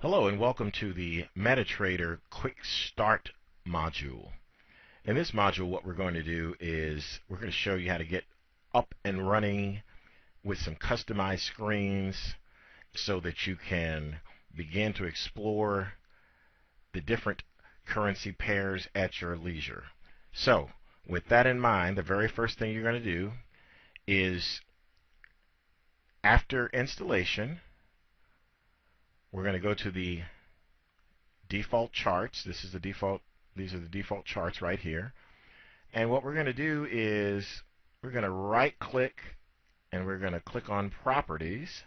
Hello and welcome to the MetaTrader Quick Start module. In this module, what we're going to do is we're going to show you how to get up and running with some customized screens so that you can begin to explore the different currency pairs at your leisure. So, with that in mind, the very first thing you're going to do is after installation, we're going to go to the default charts. These are the default charts right here. And what we're going to do is we're going to right click and we're going to click on properties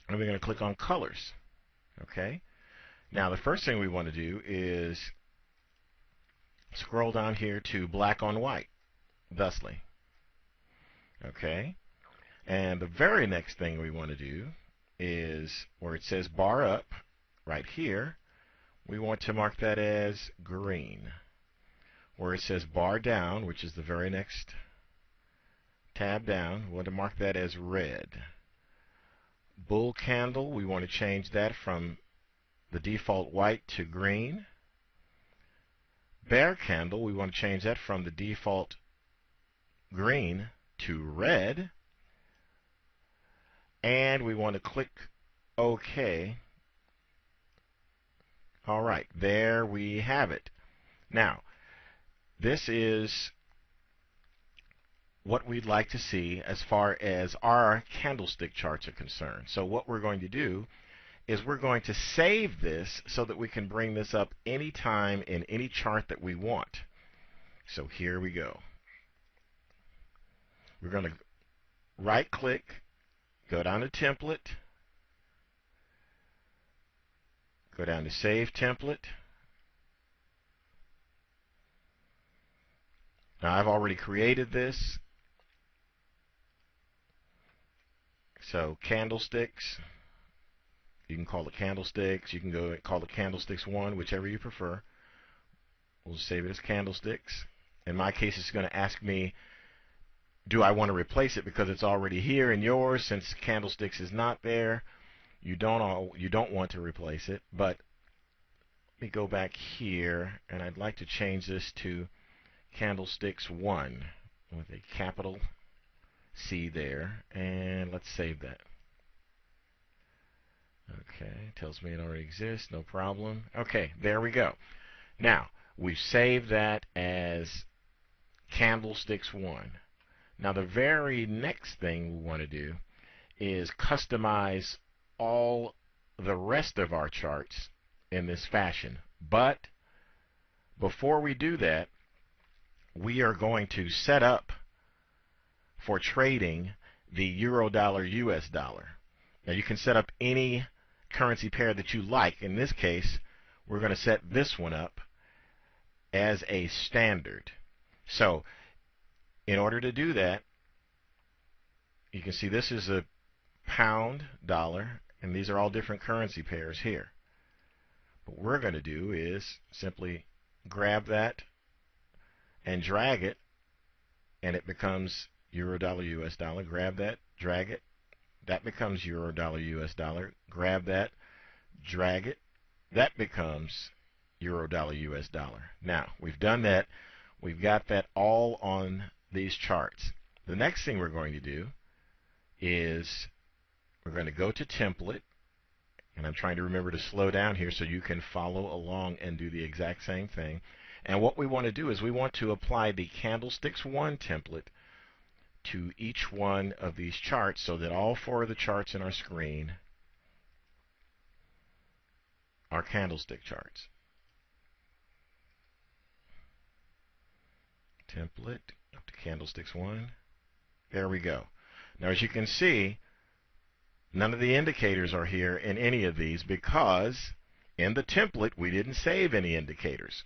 and we're going to click on colors. Okay? Now the first thing we want to do is scroll down here to black on white, thusly. Okay? And the very next thing we want to do is where it says bar up right here, we want to mark that as green. Where it says bar down, which is the very next tab down, we want to mark that as red. Bull candle, we want to change that from the default white to green. Bear candle, we want to change that from the default green to red. And we want to click OK. Alright, there we have it. Now, this is what we'd like to see as far as our candlestick charts are concerned. So what we're going to do is we're going to save this so that we can bring this up anytime in any chart that we want. So here we go. We're going to right click, go down to template, go down to save template. Now I've already created this. So candlesticks, you can call it candlesticks, you can go and call it candlesticks 1, whichever you prefer. We'll save it as candlesticks. In my case, it's going to ask me, do I want to replace it because it's already here in yours? Since candlesticks is not there, you don't want to replace it. But let me go back here, and I'd like to change this to candlesticks 1 with a capital C there, and let's save that. Okay, tells me it already exists, no problem. Okay, there we go. Now, we've saved that as candlesticks 1. Now, the very next thing we want to do is customize all the rest of our charts in this fashion. But before we do that, we are going to set up for trading the euro dollar US dollar. Now you can set up any currency pair that you like. In this case, we're going to set this one up as a standard. So in order to do that, you can see this is a pound, dollar, and these are all different currency pairs here. What we're going to do is simply grab that and drag it, and it becomes euro dollar US dollar. Grab that, drag it, that becomes euro dollar US dollar. Grab that, drag it, that becomes euro dollar US dollar. Now we've done that, we've got that all on these charts. The next thing we're going to do is we're going to go to template, and I'm trying to remember to slow down here so you can follow along and do the exact same thing. And what we want to do is we want to apply the candlesticks 1 template to each one of these charts so that all 4 of the charts in our screen are candlestick charts. Template up to candlesticks 1. There we go. Now as you can see, none of the indicators are here in any of these because in the template we didn't save any indicators.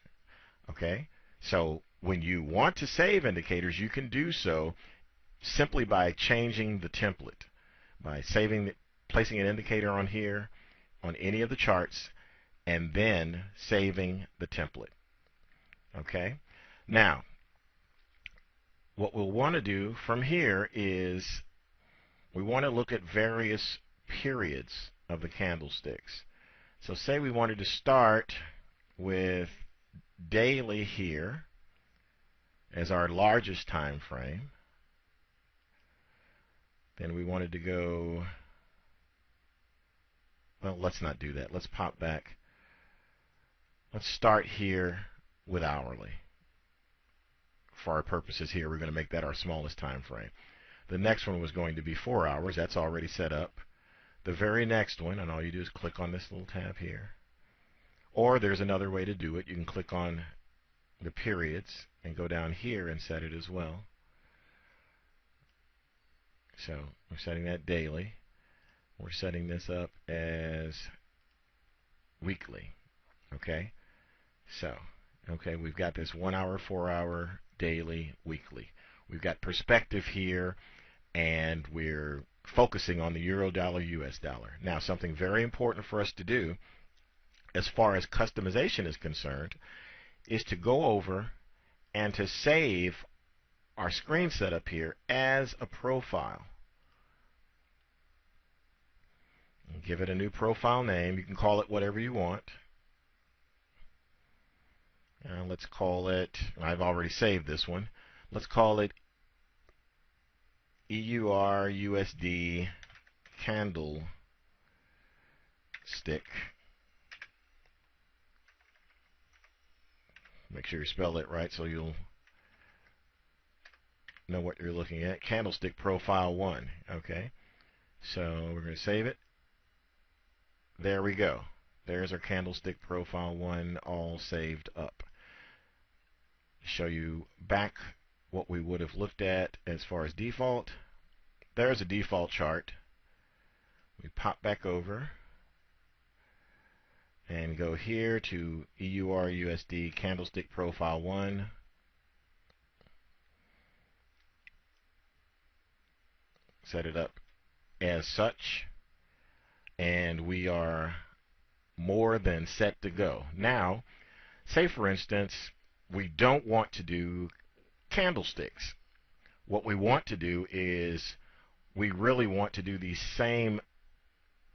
Okay? So when you want to save indicators, you can do so simply by changing the template, by placing an indicator on here on any of the charts and then saving the template. Okay? Now, what we'll want to do from here is we want to look at various periods of the candlesticks. So say we wanted to start with daily here as our largest time frame. Then we wanted to go, well, let's not do that. Let's pop back. Let's start here with hourly. For our purposes here, we're going to make that our smallest time frame. The next one was going to be 4 hours. That's already set up. The very next one, and all you do is click on this little tab here. Or there's another way to do it. You can click on the periods and go down here and set it as well. So we're setting that daily. We're setting this up as weekly. Okay? So, okay, we've got this 1 hour, 4 hour, daily, weekly. We've got perspective here, and we're focusing on the euro dollar, US dollar. Now, something very important for us to do as far as customization is concerned is to go over and to save our screen setup here as a profile. Give it a new profile name. You can call it whatever you want. Let's call it, I've already saved this one. Let's call it EUR USD candlestick. Make sure you spell it right so you'll know what you're looking at. Candlestick profile 1. Okay. So we're going to save it. There we go. There's our candlestick profile 1 all saved up. Show you back what we would have looked at as far as default. There's a default chart. We pop back over and go here to EUR USD candlestick profile 1. Set it up as such, and we are more than set to go. Now, say for instance, we don't want to do candlesticks. What we want to do is we really want to do these same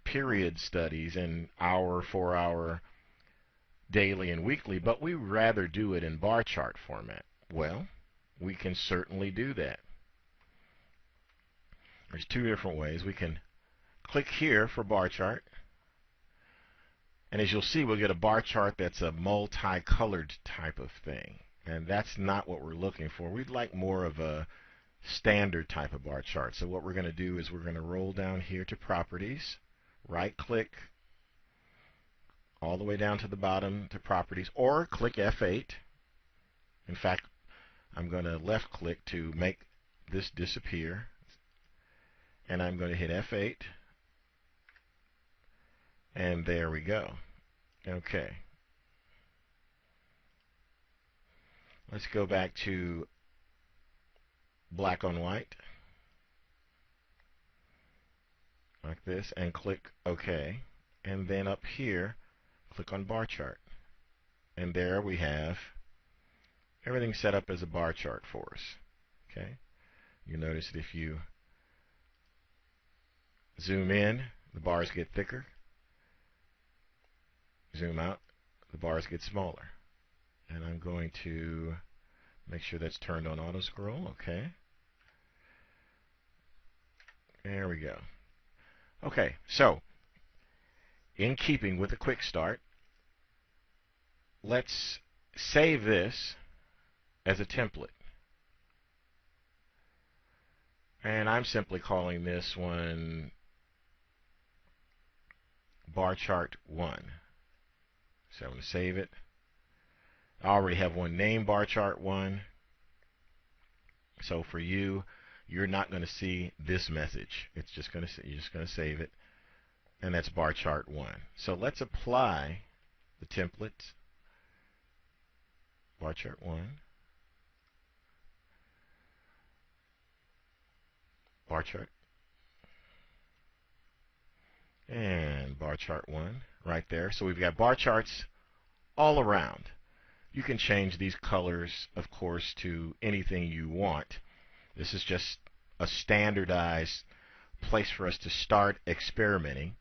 period studies in hour, 4 hour, daily, and weekly, but we rather do it in bar chart format. Well, we can certainly do that. There's two different ways. We can click here for bar chart, and as you'll see, we'll get a bar chart that's a multicolored type of thing, and that's not what we're looking for. We'd like more of a standard type of bar chart. So what we're going to do is we're going to roll down here to properties, right click all the way down to the bottom to properties, or click F8. In fact, I'm going to left click to make this disappear, and I'm going to hit F8, and there we go. Okay. Let's go back to black on white, like this, and click OK. And then up here, click on bar chart. And there we have everything set up as a bar chart for us. Okay. You notice that if you zoom in, the bars get thicker. Zoom out, the bars get smaller. And I'm going to make sure that's turned on auto scroll. Okay. There we go. Okay, so in keeping with a quick start, let's save this as a template. And I'm simply calling this one bar chart 1. So I'm going to save it. I already have one named bar chart 1. So for you, you're not going to see this message. It's just going to you're just going to save it, and that's bar chart 1. So let's apply the template. Bar chart 1. Bar chart. And bar chart 1 right there. So we've got bar charts all around. You can change these colors, of course, to anything you want. This is just a standardized place for us to start experimenting.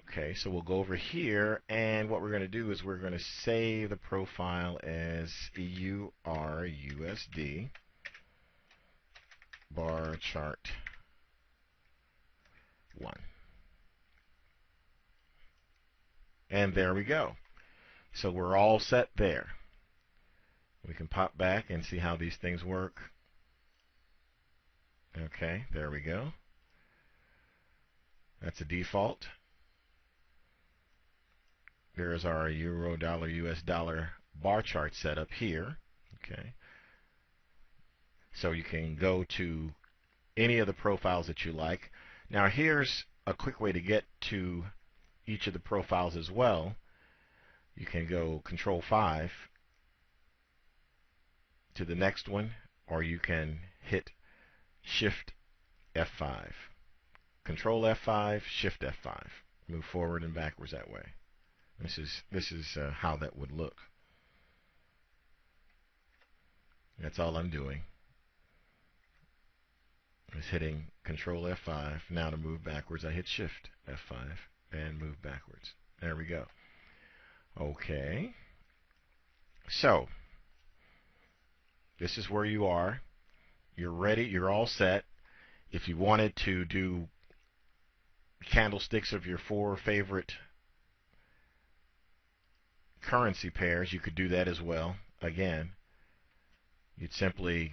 Okay, so we'll go over here, and what we're going to do is we're going to save the profile as EURUSD bar chart 1. And there we go. So we're all set there. We can pop back and see how these things work. Okay, there we go. That's a default. There's our euro, dollar, US dollar bar chart set up here. Okay. So you can go to any of the profiles that you like. Now here's a quick way to get to each of the profiles as well. You can go Control 5 to the next one, or you can hit Shift F5. Control F5, Shift F5. Move forward and backwards that way. This is how that would look. That's all I'm doing. Is hitting Control F5. Now to move backwards, I hit Shift F5 and move backwards. There we go. Okay. So this is where you are. You're ready. You're all set. If you wanted to do candlesticks of your 4 favorite currency pairs, you could do that as well. Again, you'd simply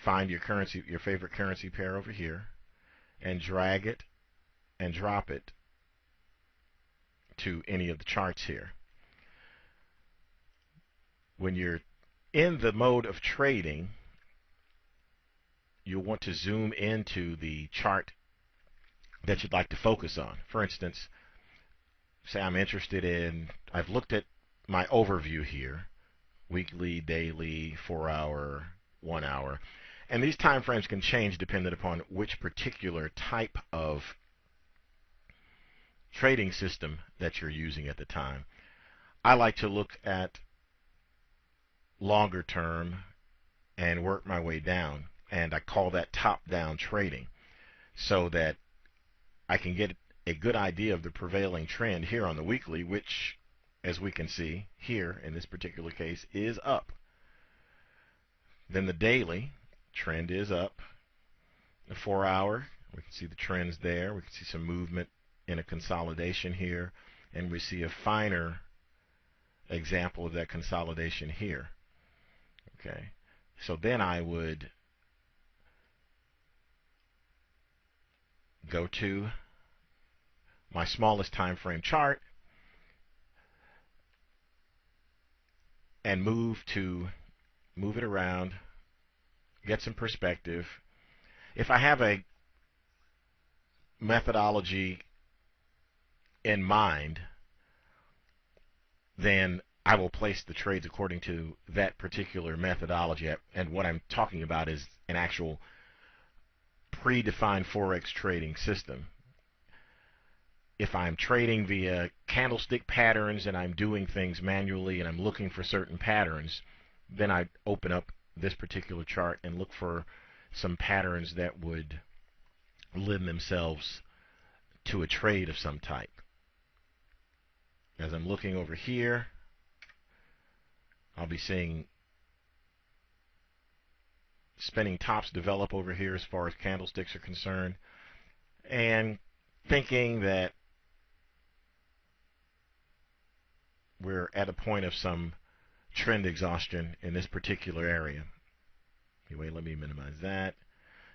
find your favorite currency pair over here, and drag it and drop it to any of the charts here. When you're in the mode of trading, you'll want to zoom into the chart that you'd like to focus on. For instance, say I've looked at my overview here, weekly, daily, 4-hour, 1 hour, and these time frames can change depending upon which particular type of trading system that you're using at the time. I like to look at longer term and work my way down, and I call that top-down trading, so that I can get a good idea of the prevailing trend here on the weekly, which, as we can see here in this particular case, is up. Then the daily trend is up. The 4-hour, we can see the trends there. We can see some movement in a consolidation here, and we see a finer example of that consolidation here. Okay, so then I would go to my smallest time frame chart and move it around, get some perspective. If I have a methodology in mind, then I will place the trades according to that particular methodology. And what I'm talking about is an actual predefined Forex trading system. If I'm trading via candlestick patterns and I'm doing things manually and I'm looking for certain patterns, then I open up this particular chart and look for some patterns that would lend themselves to a trade of some type. As I'm looking over here, I'll be seeing spinning tops develop over here as far as candlesticks are concerned, and thinking that we're at a point of some trend exhaustion in this particular area. Anyway, let me minimize that.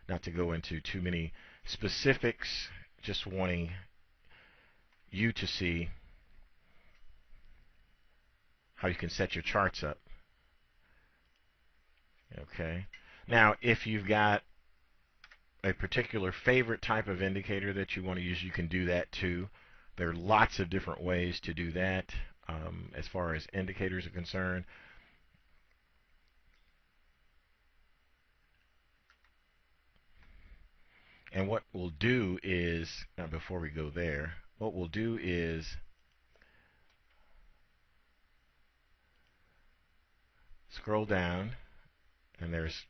Not to go into too many specifics, just wanting you to see how you can set your charts up. Okay. Now, if you've got a particular favorite type of indicator that you want to use, you can do that too. There are lots of different ways to do that as far as indicators are concerned. And what we'll do is, now before we go there, what we'll do is scroll down, and there's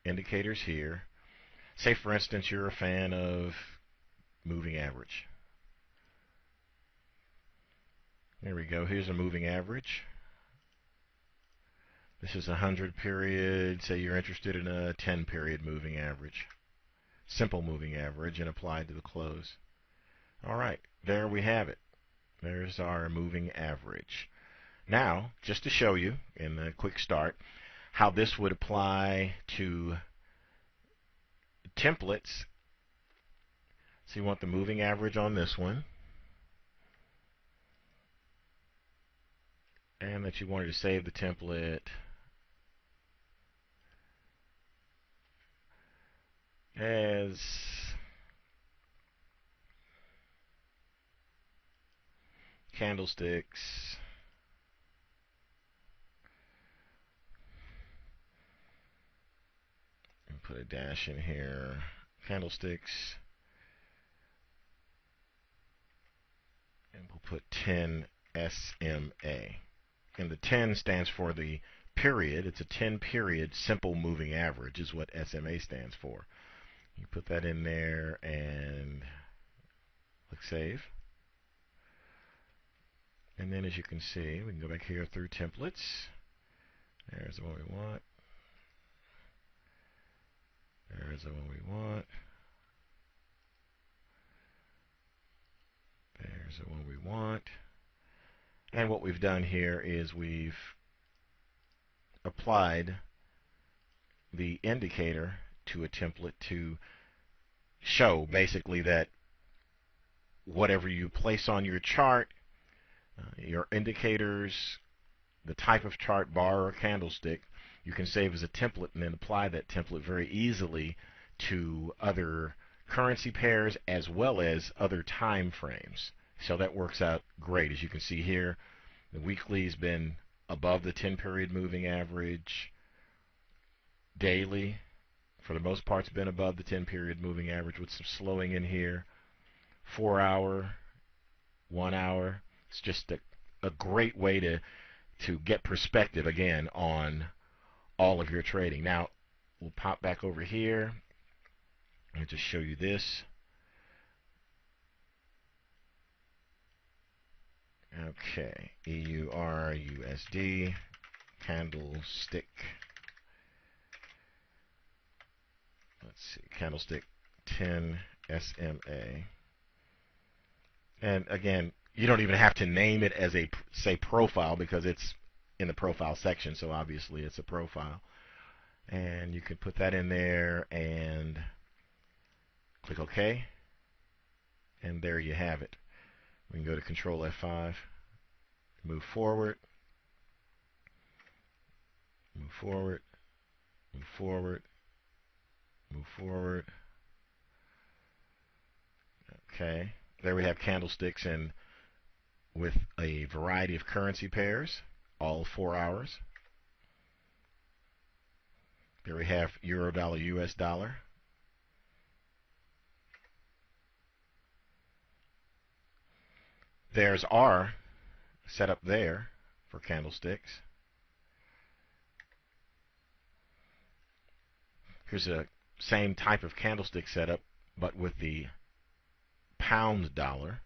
indicators here. Say, for instance, you're a fan of moving average. There we go. Here's a moving average. This is a 100 period. Say you're interested in a 10 period moving average. Simple moving average and applied to the close. All right, there we have it. There's our moving average. Now, just to show you in a quick start how this would apply to templates. So you want the moving average on this one, and that you wanted to save the template as candlesticks and put a dash in here, candlesticks, and we'll put 10 SMA. And the 10 stands for the period. It's a 10 period simple moving average is what SMA stands for. You put that in there and click save. And then as you can see, we can go back here through templates. There's the one we want. There's the one we want. There's the one we want. And what we've done here is we've applied the indicator to a template to show basically that whatever you place on your chart, your indicators, the type of chart, bar or candlestick, you can save as a template and then apply that template very easily to other currency pairs as well as other time frames. So that works out great. As you can see here, the weekly's been above the 10 period moving average. Daily, for the most part, has been above the 10 period moving average with some slowing in here. 4 hour, 1 hour. It's just a great way to get perspective again on all of your trading. Now we'll pop back over here and just show you this. Okay, EURUSD candlestick. Let's see, candlestick 10 SMA. And again, you don't even have to name it as a, say, profile because it's in the profile section, so obviously it's a profile. And you can put that in there and click OK. And there you have it. We can go to Control F5, move forward, move forward, move forward, move forward. Okay, there we have candlesticks and with a variety of currency pairs, all 4 hours. There we have Euro dollar, US dollar. There's R set up there for candlesticks. Here's a same type of candlestick setup, but with the pound dollar.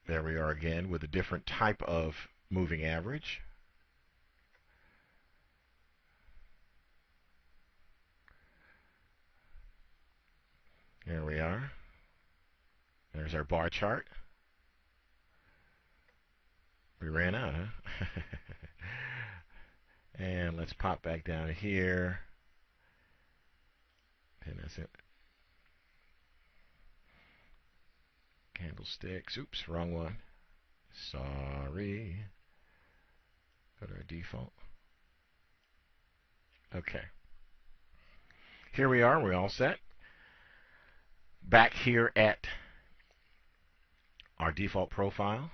There we are again with a different type of moving average. There we are. There's our bar chart. We ran out, huh? And let's pop back down here. And that's it. Candlesticks. Oops, wrong one. Sorry. Go to our default. Okay. Here we are. We're all set. Back here at our default profile.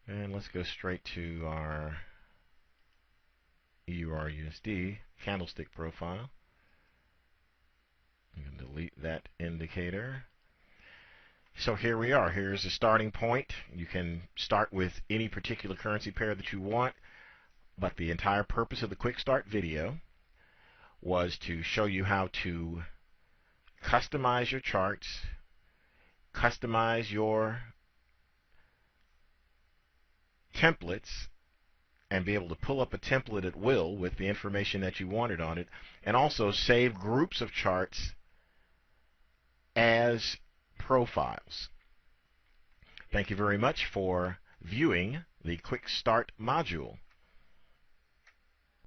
And let's go straight to our EURUSD candlestick profile. You can delete that indicator. So here we are. Here's the starting point. You can start with any particular currency pair that you want. But the entire purpose of the Quick Start video was to show you how to customize your charts, customize your templates, and be able to pull up a template at will with the information that you wanted on it, and also save groups of charts as profiles. Thank you very much for viewing the Quick Start module.